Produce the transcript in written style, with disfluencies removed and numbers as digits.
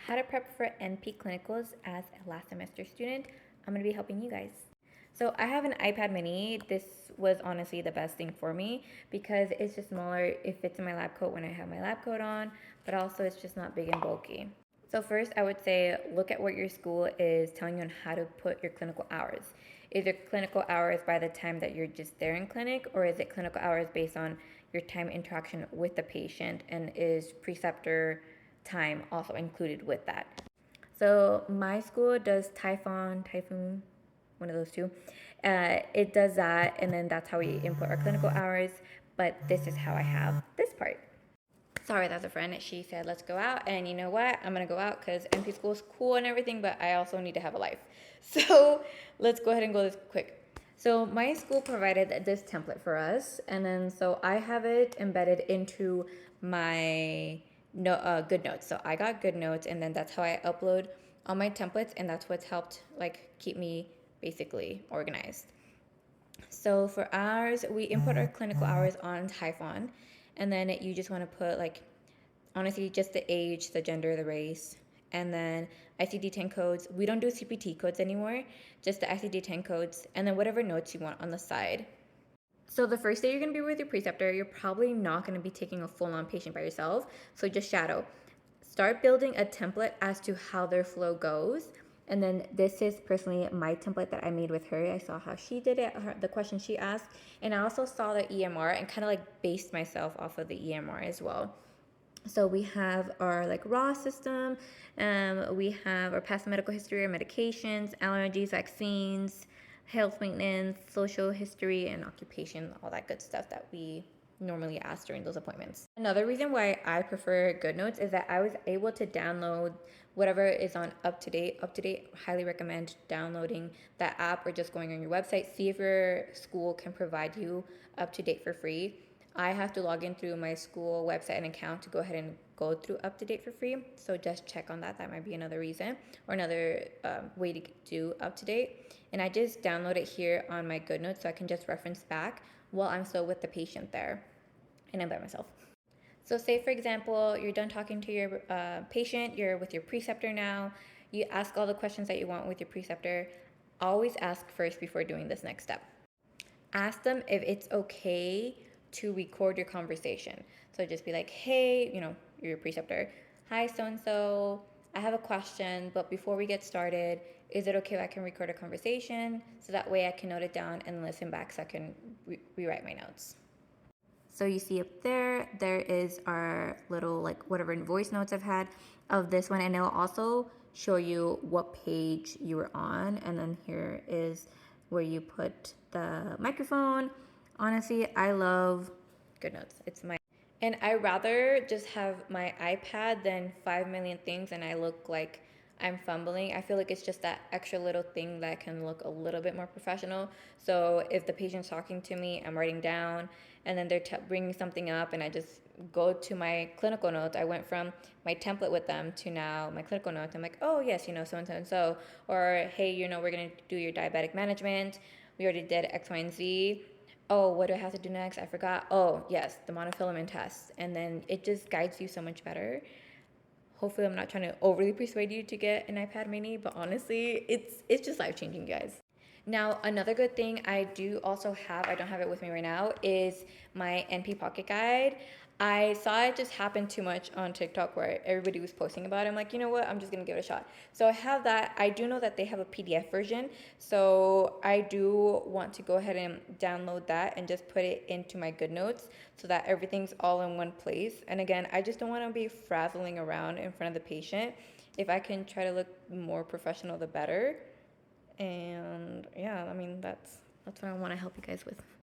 how to prep for NP clinicals as a last semester student. I'm going to be helping you guys. So I have an iPad mini. This was honestly the best thing for me because it's just smaller. It fits in my lab coat when I have my lab coat on, but also it's just not big and bulky. So first I would say look at what your school is telling you on how to put your clinical hours. Is your clinical hours by the time that you're just there in clinic, or is it clinical hours based on your time interaction with the patient, and is preceptor time also included with that? So my school does Typhoon, one of those two. It does that, and then that's how we input our clinical hours. But this is how I have this part. Sorry, that's a friend. She said, let's go out. And you know what? I'm going to go out because NP school is cool and everything, but I also need to have a life. So let's go ahead and go this quick. So my school provided this template for us. And then so I have it embedded into my good notes. So I got good notes, and then that's how I upload all my templates. And that's what's helped like keep me basically organized. So for ours, we input our clinical hours on Typhon, and then you just want to put like honestly just the age, the gender, the race, and then ICD-10 codes. We don't do CPT codes anymore, just the ICD-10 codes, and then whatever notes you want on the side. So the first day you're going to be with your preceptor, you're probably not going to be taking a full-on patient by yourself, so just shadow. Start building a template as to how their flow goes. And then this is personally my template that I made with her. I saw how she did it, the questions she asked, and I also saw the EMR and kind of like based myself off of the EMR as well. So we have our like raw system, we have our past medical history, our medications, allergies, vaccines, health maintenance, social history, and occupation, all that good stuff that we normally ask during those appointments. Another reason why I prefer GoodNotes is that I was able to download whatever is on up to date. Highly recommend downloading that app or just going on your website. See if your school can provide you up to date for free. I have to log in through my school website and account to go ahead and go through up to date for free. So just check on that. That might be another reason or another way to do up to date. And I just download it here on my GoodNotes so I can just reference back while I'm still with the patient there and I'm by myself. So say, for example, you're done talking to your patient, you're with your preceptor now, you ask all the questions that you want with your preceptor. Always ask first before doing this next step. Ask them if it's okay to record your conversation. So just be like, hey, you're your preceptor. Hi, so-and-so, I have a question, but before we get started, is it okay if I can record a conversation? So that way I can note it down and listen back so I can rewrite my notes. So you see up there is our little like whatever voice notes I've had of this one, and it'll also show you what page you were on, and then here is where you put the microphone. Honestly, I love GoodNotes. It's my and I rather just have my iPad than 5 million things and I look like I'm fumbling. I feel like it's just that extra little thing that can look a little bit more professional. So if the patient's talking to me, I'm writing down, and then they're bringing something up, and I just go to my clinical notes. I went from my template with them to now my clinical notes. I'm like, oh yes, so and so and so, or hey, we're gonna do your diabetic management. We already did X, Y, and Z. Oh, what do I have to do next? I forgot. Oh, yes, the monofilament test. And then it just guides you so much better. Hopefully I'm not trying to overly persuade you to get an iPad mini, but honestly, it's just life-changing, guys. Now, another good thing I do also have, I don't have it with me right now, is my NP Pocket Guide. I saw it just happen too much on TikTok where everybody was posting about it. I'm like, you know what? I'm just going to give it a shot. So I have that. I do know that they have a PDF version. So I do want to go ahead and download that and just put it into my GoodNotes so that everything's all in one place. And again, I just don't want to be frazzling around in front of the patient. If I can try to look more professional, the better. And yeah, I mean, that's what I want to help you guys with.